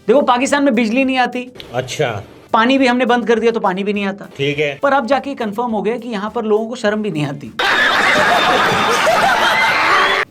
देखो पाकिस्तान में बिजली नहीं आती, अच्छा, पानी भी हमने बंद कर दिया तो पानी भी नहीं आता, ठीक है। पर अब जाके कंफर्म हो गया कि यहाँ पर लोगों को शर्म भी नहीं आती।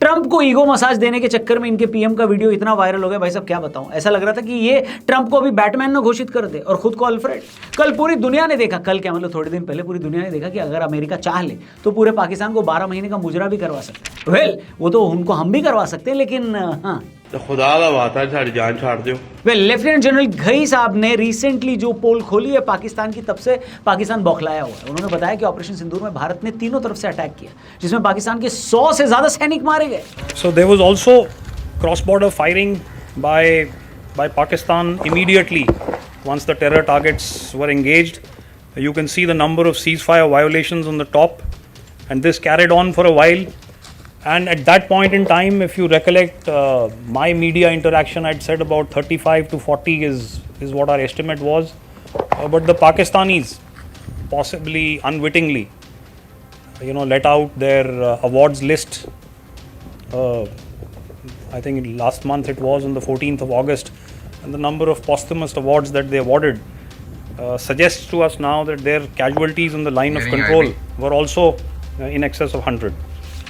ट्रंप को ईगो मसाज देने के चक्कर में इनके पीएम का वीडियो इतना वायरल हो गया, भाई साहब क्या बताऊं, ऐसा लग रहा था कि ये ट्रंप को अभी बैटमैन ने घोषित कर दे और खुद को अल्फ्रेड। कल पूरी दुनिया ने देखा, कल क्या मतलब थोड़े दिन पहले पूरी दुनिया ने देखा कि अगर अमेरिका चाह ले तो पूरे पाकिस्तान को 12 महीने का मुजरा भी करवा सकता है। वेल वो तो उनको हम भी करवा सकते हैं, लेकिन हाँ तो खुदा का वास्ता सारी जान छाड़ दो। वेल लेफ्टिनेंट जनरल घई साहब ने रिसेंटली जो पोल खोली है पाकिस्तान की, तब से पाकिस्तान बौखलाया हुआ है। उन्होंने बताया कि ऑपरेशन सिंदूर में भारत ने तीनों तरफ से अटैक किया, जिसमें पाकिस्तान के 100 से ज्यादा सैनिक मारे गए। So there was also cross-border firing by Pakistan immediately once the terror targets were engaged. You can see the number of ceasefire violations on the top, and this carried on for a while. And at that point in time, if you recollect my media interaction, I'd said about 35 to 40 is what our estimate was. But the Pakistanis, possibly unwittingly, let out their awards list. I think last month it was on the 14th of August, and the number of posthumous awards that they awarded suggests to us now that their casualties on the line of control were also in excess of 100.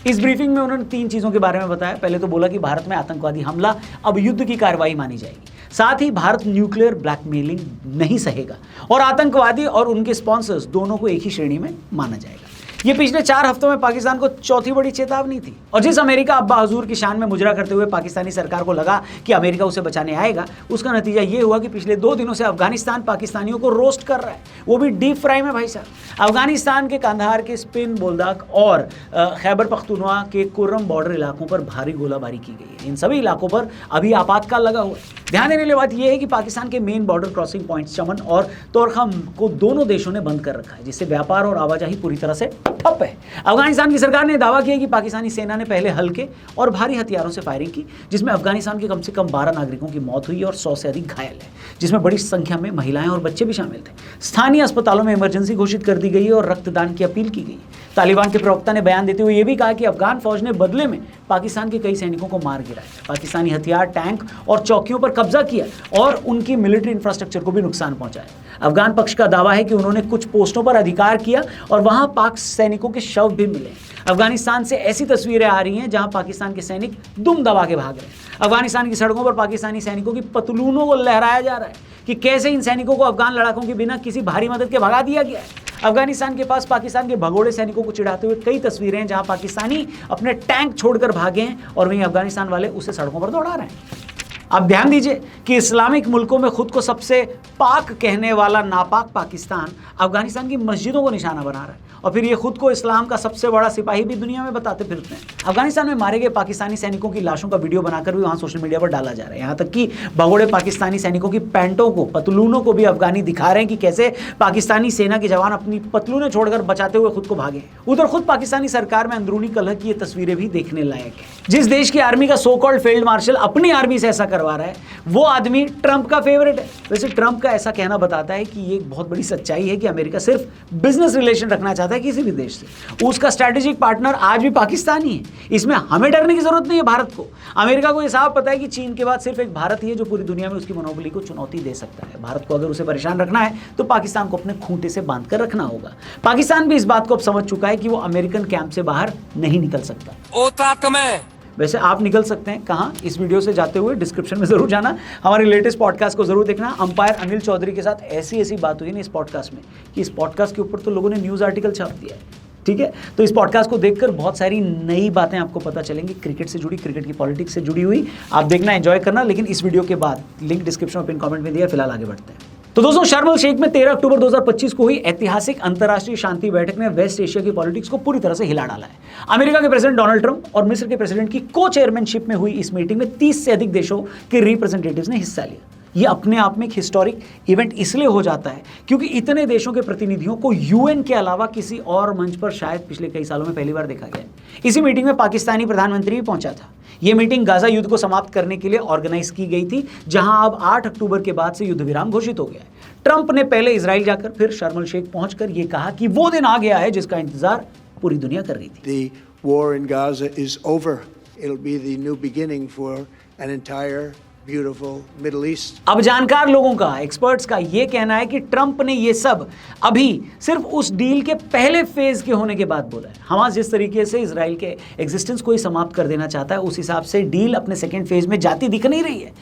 इस briefing में उन्होंने 3 चीजों के बारे में बताया। पहले तो बोला कि भारत में आतंकवादी हमला अब युद्ध की कार्रवाई मानी जाएगी, साथ ही भारत न्यूक्लियर ब्लैकमेलिंग नहीं सहेगा और आतंकवादी और उनके स्पॉन्सर्स दोनों को एक ही श्रेणी में माना जाएगा। ये पिछले 4 हफ्तों में पाकिस्तान को चौथी बड़ी चेतावनी थी। और जिस अमेरिका अब्बा हजूर की शान में मुजरा करते हुए पाकिस्तानी सरकार को लगा कि अमेरिका उसे बचाने आएगा, उसका नतीजा ये हुआ कि पिछले 2 दिनों से अफगानिस्तान पाकिस्तानियों को रोस्ट कर रहा है, वो भी डीप फ्राई में भाई साहब। अफगानिस्तान के कंधार के स्पिन बोल्दाक और खैबर पख्तूनख्वा के कुर्रम बॉर्डर इलाकों पर भारी गोलाबारी की गई है। इन सभी इलाकों पर अभी आपातकाल लगा हुआ है। ध्यान देने वाली बात यह है कि पाकिस्तान के मेन बॉर्डर क्रॉसिंग पॉइंट्स चमन और तोरखम को दोनों देशों ने बंद कर रखा है, जिससे व्यापार और आवाजाही पूरी तरह से ठप है। अफगानिस्तान की सरकार ने दावा किया कि पाकिस्तानी सेना ने पहले हल्के और भारी हथियारों से फायरिंग की, जिसमें अफगानिस्तान के कम से कम 12 नागरिकों की मौत हुई और 100 से अधिक घायल है, जिसमें बड़ी संख्या में महिलाएं और बच्चे भी शामिल थे। स्थानीय अस्पतालों में इमरजेंसी घोषित कर दी गई है और रक्तदान की अपील की गई। तालिबान के प्रवक्ता ने बयान देते हुए यह भी कहा कि अफगान फौज ने बदले में पाकिस्तान के कई सैनिकों को मार गिराया, पाकिस्तानी हथियार, टैंक और चौकियों पर कब्जा किया और उनकी मिलिट्री इंफ्रास्ट्रक्चर को भी नुकसान पहुंचाया। अफगान पक्ष का दावा है कि उन्होंने कुछ पोस्टों पर अधिकार किया और वहां पाक सैनिकों के शव भी मिले। अफगानिस्तान से ऐसी तस्वीरें आ रही हैं जहां पाकिस्तान के सैनिक दुम दबा के भाग रहे हैं। अफगानिस्तान की सड़कों पर पाकिस्तानी सैनिकों की पतलूनों को लहराया जा रहा है कि कैसे इन सैनिकों को अफगान लड़ाकों के बिना किसी भारी मदद के भगा दिया गया है। अफगानिस्तान के पास पाकिस्तान के भगोड़े सैनिकों को चिढ़ाते हुए कई तस्वीरें हैं जहां पाकिस्तानी अपने टैंक छोड़कर भागे हैं और वहीं अफगानिस्तान वाले उसे सड़कों पर दौड़ा रहे हैं। अब ध्यान दीजिए कि इस्लामिक मुल्कों में खुद को सबसे पाक कहने वाला नापाक पाकिस्तान अफगानिस्तान की मस्जिदों को निशाना बना रहा है और फिर ये खुद को इस्लाम का सबसे बड़ा सिपाही भी दुनिया में बताते फिरते हैं। अफगानिस्तान में मारे गए पाकिस्तानी सैनिकों की लाशों का वीडियो बनाकर भी वहां सोशल मीडिया पर डाला जा रहा है। यहाँ तक कि भगोड़े पाकिस्तानी सैनिकों की पैंटों को, पतलूनों को भी अफगानी दिखा रहे हैं कि कैसे पाकिस्तानी सेना के जवान अपनी पतलूनें छोड़कर बचाते हुए खुद को भागे। उधर खुद पाकिस्तानी सरकार में अंदरूनी कलह की ये तस्वीरें भी देखने लायक है। जिस देश की आर्मी का सो कॉल्ड फील्ड मार्शल अपनी आर्मी से ऐसा करवा रहा है, वो आदमी ट्रंप का फेवरेट है। वैसे ट्रंप का ऐसा कहना बताता है कि ये एक बहुत बड़ी सच्चाई है कि अमेरिका सिर्फ बिजनेस रिलेशन रखना चाहता है किसी भी देश से। उसका स्ट्रैटेजिक पार्टनर आज भी पाकिस्तान ही है। इसमें हमें डरने की जरूरत नहीं है भारत को। अमेरिका को यह साफ पता है कि चीन के बाद सिर्फ एक भारत ही है जो पूरी दुनिया में उसकी मोनोपोली को चुनौती दे सकता है। भारत को अगर उसे परेशान रखना है तो पाकिस्तान को अपने खूंटे से बांध कर रखना होगा। पाकिस्तान भी इस बात को अब समझ चुका है कि वो अमेरिकन कैंप से बाहर नहीं निकल सकता। वैसे आप निकल सकते हैं कहाँ? इस वीडियो से जाते हुए डिस्क्रिप्शन में जरूर जाना, हमारे लेटेस्ट पॉडकास्ट को जरूर देखना। अंपायर अनिल चौधरी के साथ ऐसी बात हुई ना इस पॉडकास्ट में कि इस पॉडकास्ट के ऊपर तो लोगों ने न्यूज़ आर्टिकल छाप दिया है। ठीक है, तो इस पॉडकास्ट को देखकर बहुत सारी नई बातें आपको पता चलेंगी, क्रिकेट से जुड़ी, क्रिकेट की पॉलिटिक्स से जुड़ी हुई। आप देखना, एंजॉय करना। लेकिन इस वीडियो के बाद लिंक डिस्क्रिप्शन में पिन कमेंट में दिया। फिलहाल आगे बढ़ते हैं। तो दोस्तों, शर्म अल शेख में 13 अक्टूबर 2025 को हुई ऐतिहासिक अंतर्राष्ट्रीय शांति बैठक ने वेस्ट एशिया की पॉलिटिक्स को पूरी तरह से हिला डाला है। अमेरिका के प्रेसिडेंट डोनाल्ड ट्रंप और मिस्र के प्रेसिडेंट की को चेयरमैनशिप में हुई इस मीटिंग में 30 से अधिक देशों के रिप्रेजेंटेटिव्स ने हिस्सा लिया। ये अपने आप में एक हिस्टोरिक इवेंट इसलिए हो जाता है क्योंकि इतने देशों के प्रतिनिधियों को यूएन के अलावा किसी और मंच पर शायद पिछले कई सालों में पहली बार देखा गया। इसी मीटिंग में पाकिस्तानी प्रधानमंत्री भी पहुंचा था। यह मीटिंग गाजा युद्ध को समाप्त करने के लिए ऑर्गेनाइज की गई थी, जहां अब 8 अक्टूबर के बाद से युद्ध विराम घोषित हो गया है। ट्रंप ने पहले इजराइल जाकर फिर शर्म अल शेख पहुंचकर यह कहा कि वो दिन आ गया है जिसका इंतजार पूरी दुनिया कर रही थी। The war in Gaza is over. It'll be the new beginning for an entire beautiful Middle East. अब जानकार लोगों का, एक्सपर्ट्स का ये कहना है कि ट्रंप ने ये सब अभी सिर्फ उस डील के पहले फेज के होने के बाद बोला है। हमास जिस तरीके से इजराइल के एग्जिस्टेंस को ही समाप्त कर देना चाहता है, उस हिसाब से डील अपने सेकेंड फेज में जाती दिख नहीं रही है।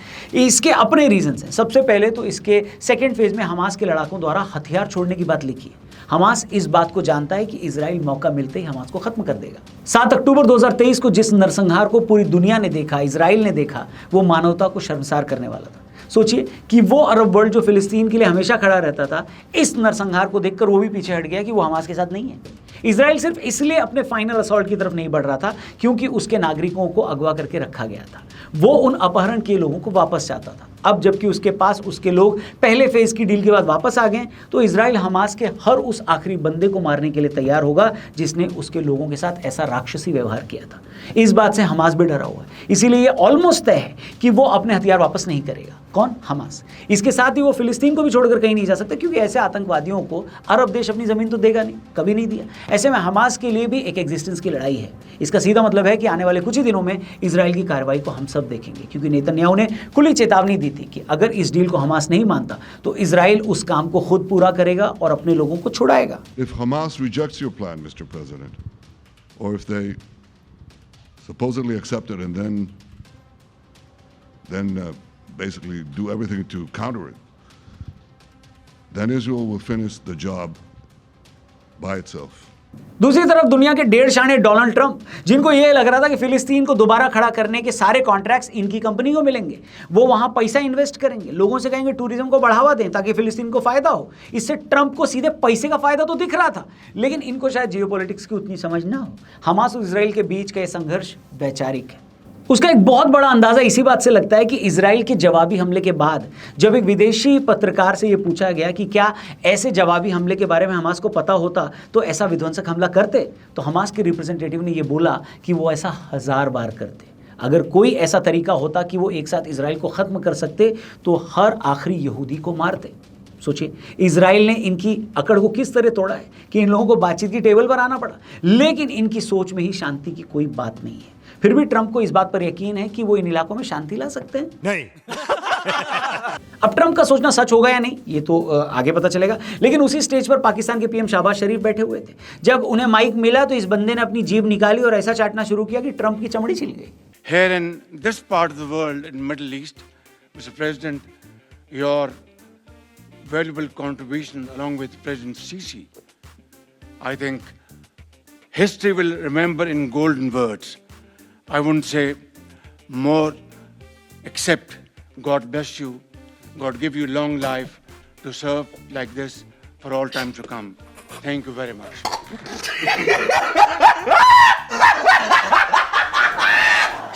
इसके अपने रीजंस हैं। सबसे पहले तो इसके सेकेंड फेज में हमास के लड़ाकों द्वारा हथियार छोड़ने की बात लिखी है। हमास इस बात को जानता है कि इजराइल मौका मिलते ही हमास को खत्म कर देगा। 7 अक्टूबर 2023 को जिस नरसंहार को पूरी दुनिया ने देखा, इजराइल ने देखा, वो मानवता को शर्मसार करने वाला था। सोचिए कि वो अरब वर्ल्ड जो फिलिस्तीन के लिए हमेशा खड़ा रहता था, इस नरसंहार को देखकर वो भी पीछे हट गया कि वो हमास के साथ नहीं है। इजराइल सिर्फ इसलिए अपने फाइनल असॉल्ट की तरफ नहीं बढ़ रहा था क्योंकि उसके नागरिकों को अगवा करके रखा गया था। वो उन अपहरण किए लोगों को वापस चाहता था। अब जबकि उसके पास उसके लोग पहले फेज की डील के बाद वापस आ गए, तो इजराइल हमास के हर उस आखिरी बंदे को मारने के लिए तैयार होगा जिसने उसके लोगों के साथ ऐसा राक्षसी व्यवहार किया था। इस बात से हमास भी डरा हुआ है। इसीलिए ये ऑलमोस्ट तय है कि वो अपने हथियार वापस नहीं करेगा। कौन? हमास। इसके साथ ही वो फिलिस्तीन को भी छोड़कर कहीं नहीं जा सकता क्योंकि ऐसे आतंकवादियों को अरब देश अपनी जमीन तो देगा नहीं, कभी नहीं दिया। ऐसे में हमास के लिए भी एक एग्जिस्टेंस की लड़ाई है। इसका सीधा मतलब है कि आने वाले कुछ ही दिनों में इजराइल की कार्रवाई को हम सब देखेंगे, क्योंकि नेतन्याहू ने खुली चेतावनी दी थी कि अगर इस डील को हमास नहीं मानता तो इजराइल उस काम को खुद पूरा करेगा और अपने लोगों को छुड़ाएगा। If Hamas rejects your plan, Mr. President, or if they supposedly accept it and then basically do everything to counter it, then Israel will finish the job by itself. दूसरी तरफ दुनिया के 1.5 शाणे डोनाल्ड ट्रंप, जिनको यह लग रहा था कि फिलिस्तीन को दोबारा खड़ा करने के सारे कॉन्ट्रैक्ट्स इनकी कंपनी को मिलेंगे, वो वहां पैसा इन्वेस्ट करेंगे, लोगों से कहेंगे टूरिज्म को बढ़ावा दें ताकि फिलिस्तीन को फायदा हो। इससे ट्रंप को सीधे पैसे का फायदा तो दिख रहा था, लेकिन इनको शायद जियोपॉलिटिक्स की उतनी समझ ना हो। हमास और इजराइल के बीच का यह संघर्ष वैचारिक है। उसका एक बहुत बड़ा अंदाजा इसी बात से लगता है कि इजराइल के जवाबी हमले के बाद जब एक विदेशी पत्रकार से यह पूछा गया कि क्या ऐसे जवाबी हमले के बारे में हमास को पता होता तो ऐसा विध्वंसक हमला करते, तो हमास के रिप्रेजेंटेटिव ने यह बोला कि वो ऐसा 1000 बार करते। अगर कोई ऐसा तरीका होता कि वो एक साथ इजराइल को ख़त्म कर सकते तो हर आखिरी यहूदी को मारते। सोचिए, इजराइल ने इनकी अकड़ को किस तरह तोड़ा है कि इन लोगों को बातचीत की टेबल पर आना पड़ा, लेकिन इनकी सोच में ही शांति की कोई बात नहीं है। फिर भी ट्रंप को इस बात पर यकीन है कि वो इन इलाकों में शांति ला सकते हैं। नहीं। अब ट्रंप का सोचना सच होगा या नहीं ये तो आगे पता चलेगा, लेकिन उसी स्टेज पर पाकिस्तान के पीएम शहबाज शरीफ बैठे हुए थे। जब उन्हें माइक मिला तो इस बंदे ने अपनी जीभ निकाली और ऐसा चाटना शुरू किया कि ट्रंप की चमड़ी छिल गई। Here in this part of the world, in Middle East, Mr. President, your valuable contribution along with President Sisi, I think history will remember in golden words. I wouldn't say more except God bless you, God give you long life to serve like this for all time to come. Thank you very much.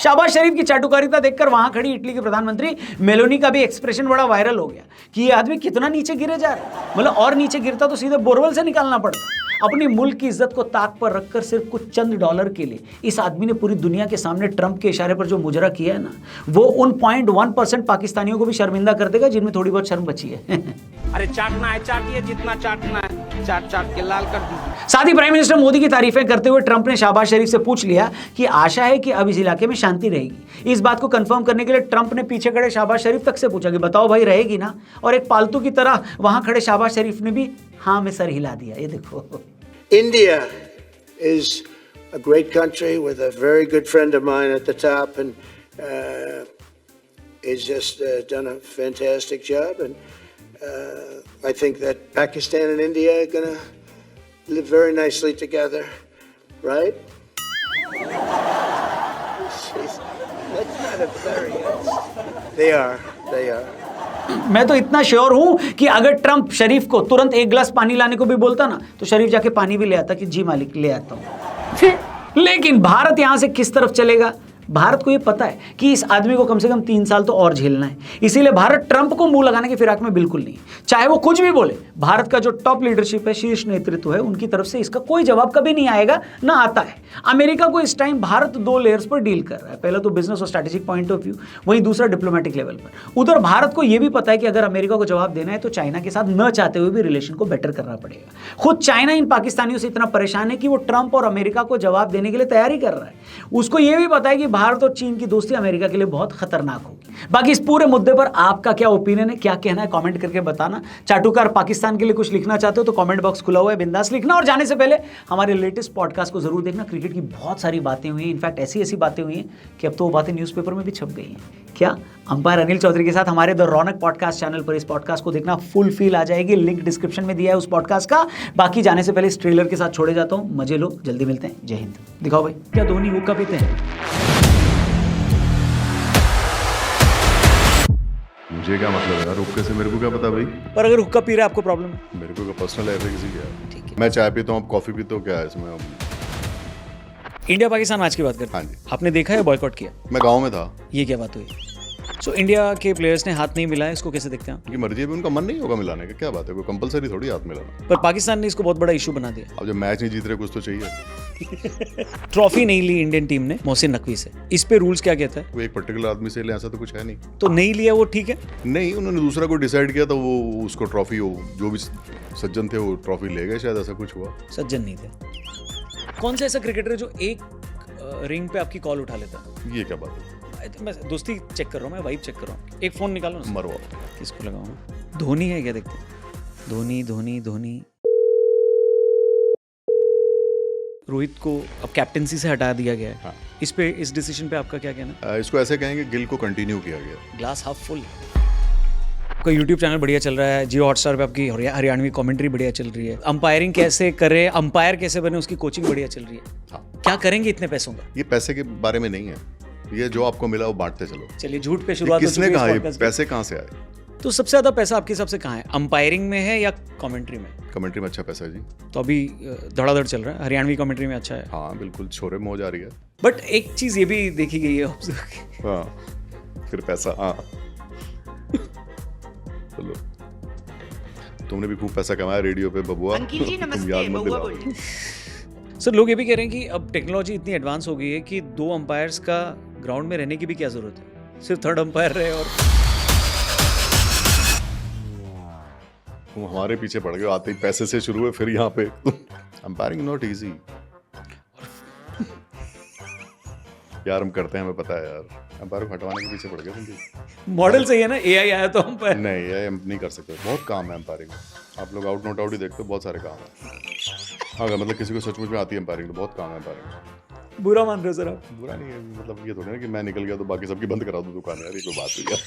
Shahbaz शरीफ की चाटुकारिता देखकर वहां खड़ी Italy के प्रधानमंत्री Meloni का भी expression बड़ा viral हो गया कि ये आदमी कितना नीचे गिरे जा रहा है। मतलब और नीचे गिरता तो सीधे बोरवेल से निकालना पड़ता। अपनी मुल्क की इज्जत को ताक पर रखकर सिर्फ कुछ चंद डॉलर के लिए इस आदमी ने पूरी दुनिया के सामने ट्रंप के इशारे पर जो मुजरा किया है ना, वो उन 0.1% पाकिस्तानियों को भी शर्मिंदा कर देगा जिनमें थोड़ी बहुत शर्म बची है। अरे चाटना है चाटिए, जितना चाटना है चाट चाट के लाल कर दीजिए। साथ ही प्राइम मिनिस्टर मोदी की तारीफें करते हुए ट्रंप ने शहबाज शरीफ से पूछ लिया कि आशा है कि अब इस इलाके में शांति रहेगी। इस बात को कंफर्म करने के लिए ट्रंप ने पीछे खड़े शहबाज शरीफ तक से पूछा कि बताओ भाई रहेगी ना, और एक पालतू की तरह वहां खड़े शहबाज शरीफ ने भी हाँ में सर हिला दिया। ये देखो, India is a great country with a very good friend of mine at the top, and he's just done a fantastic job. And I think that Pakistan and India are going to live very nicely together, right? That's not a very nice. They are. मैं तो इतना sure हूं कि अगर Trump शरीफ को तुरंत एक गिलास पानी लाने को भी बोलता ना, तो शरीफ जाके पानी भी ले आता कि जी मालिक ले आता हूं। लेकिन भारत यहां से किस तरफ चलेगा? भारत को यह पता है कि इस आदमी को कम से कम 3 साल तो और झेलना है। इसीलिए भारत ट्रंप को मुंह लगाने की फिराक में बिल्कुल नहीं, चाहे वो कुछ भी बोले। भारत का जो टॉप लीडरशिप है, शीर्ष नेतृत्व है, उनकी तरफ से इसका कोई जवाब कभी नहीं आएगा, ना आता है। अमेरिका को इस टाइम भारत 2 लेयर्स पर डील कर रहा है। पहला तो बिजनेस और स्ट्रेटेजिक पॉइंट ऑफ व्यू, वहीं दूसरा डिप्लोमेटिक लेवल पर। उधर भारत को यह भी पता है कि अगर अमेरिका को जवाब देना है तो चाइना के साथ न चाहते हुए भी रिलेशन को बेटर करना पड़ेगा। खुद चाइना इन पाकिस्तानियों से इतना परेशान है कि वो ट्रंप और अमेरिका को जवाब देने के लिए तैयारी कर रहा है। उसको यह भी पता है कि भारत और चीन की दोस्ती अमेरिका के लिए बहुत खतरनाक होगी। बाकी इस पूरे मुद्दे पर आपका क्या ओपिनियन है, क्या कहना है, कमेंट करके बताना। चाटुकार पाकिस्तान के लिए कुछ लिखना चाहते हो तो कमेंट बॉक्स खुला हुआ है, बिंदास लिखना। और जाने से पहले हमारे लेटेस्ट पॉडकास्ट को जरूर देखना। क्रिकेट की बहुत सारी बातें हुई हैं, इनफैक्ट ऐसी ऐसी बातें हुई हैं कि अब तो वो बातें न्यूज़पेपर में भी छप गई हैं। क्या अंपायर अनिल चौधरी के साथ हमारे द रौनक पॉडकास्ट चैनल पर इस पॉडकास्ट को देखना, फुल फील आ जाएगी। लिंक डिस्क्रिप्शन में दिया है उस पॉडकास्ट का। बाकी जाने से पहले इस ट्रेलर के साथ छोड़े जाता हूँ। मजे लो, जल्दी मिलते हैं। जय हिंद। दिखाओ भाई, क्या धोनी हुक्का पीते हैं? मुझे क्या मतलब है यार हुक्के से, मेरे को क्या पता भाई। पर अगर हुक्का पी रहा है आपको प्रॉब्लम है? मेरे को पर्सनल है किसी क्या है। ठीक है। मैं चाय पीता हूँ, आप कॉफी पीते हो, क्या है इसमें? इंडिया पाकिस्तान मैच की बात करते हाँ हैं। जी। आपने देखा है बॉयकॉट किया? मैं गाँव में था। ये क्या बात हुई? सो इंडिया के प्लेयर्स ने हाथ नहीं मिलाया, इसको कैसे देखते हैं आप? उनकी मर्जी है, उनका मन नहीं होगा मिलाने का, क्या बात है? कोई कंपलसरी थोड़ी हाथ मिलाना। पर पाकिस्तान ने इसको बहुत बड़ा इशू बना दिया। अब जब मैच नहीं जीत रहे कुछ तो चाहिए। ट्रॉफी नहीं ली इंडियन टीम ने मोहसिन नकवी से, इस पे रूल्स क्या कहता है? वो एक पर्टिकुलर आदमी से ले, ऐसा तो कुछ है नहीं। तो नहीं लिया वो ठीक है? नहीं, उन्होंने दूसरा कोई डिसाइड किया तो वो उसको ट्रॉफी, जो भी सज्जन थे वो ट्रॉफी ले गए, शायद ऐसा कुछ हुआ। सज्जन नहीं थे। कौन सा ऐसा क्रिकेटर है जो एक रिंग पे आपकी कॉल उठा लेता है? ये क्या बात है? मैं दोस्ती चेक कर रहा हूँ, मैं वाइब चेक कर रहा हूँ। एक फोन निकालो ना। मरवा। किसको लगाऊं? धोनी है क्या? देखते हैं। धोनी धोनी धोनी। रोहित को अब कैप्टेंसी से हटा दिया गया है। हाँ। इस पे, इस डिसीजन पे आपका क्या कहना है? इसको ऐसे कहेंगे, गिल को कंटिन्यू किया गया। Glass half full. आपका यूट्यूब चैनल बढ़िया चल रहा है, जियो हॉटस्टार पे आपकी हरियाणवी कमेंट्री बढ़िया चल रही है, अंपायरिंग कैसे करे, अंपायर कैसे बने, उसकी कोचिंग बढ़िया चल रही है। हाँ। क्या करेंगे इतने पैसों का? ये पैसे के बारे में नहीं है, ये जो आपको मिला वो बांटते चलो। चलिए, झूठ पे ये शुरुआत हो किसने चुकी है कहा इस ये podcast की। पैसे कहाँ से आए? तो सबसे ज्यादा पैसा आपके हिसाब से कहाँ है, अंपायरिंग में है या कमेंट्री में? कमेंट्री में अच्छा पैसा है जी। तो अभी धड़ाधड़ चल रहा है, हरियाणवी कमेंट्री में अच्छा है। हाँ बिल्कुल, छोरे मौज आ रही है। बट एक चीज ये भी देखी गई है observe की। हाँ फिर पैसा, हाँ चलो, तुमने भी खूब पैसा कमाया रेडियो पे बबुआ। अंकिल जी तुम नमस्ते, याद मत बबुआ दिलाओ। बोल रही हूँ। सर, लोग ये भी कह रहे हैं कि अब टेक्नोलॉजी इतनी एडवांस हो गई है कि 2 अंपायर्स का ग्राउंड में रहने की भी क्या जरूरत है, सिर्फ थर्ड अंपायर रहे। और तुम हमारे पीछे पड़ गए, आते ही पैसे से शुरू हुए, फिर यहाँ पे अंपायरिंग नॉट इजी यार। हम करते हैं, हमें पता है यार। अंपायर को हटवाने के पीछे पड़ गए तुम भी। मॉडल सही है ना, एआई आया तो अंपायर। नहीं, ये हम नहीं कर सकते, बहुत काम है अंपायरिंग में। आप लोग आउट नॉट आउट ही देखते हो, बहुत सारे काम है। हाँ, मतलब किसी को सचमुच में आती है अंपायरिंग तो बहुत काम है अंपायरिंग में। बुरा मान रहे हो सर आप? बुरा नहीं है, मतलब ये थोड़ी ना कि मैं निकल गया तो बाकी सबकी बंद करा दूं दुकान, यार ये कोई बात नहीं है।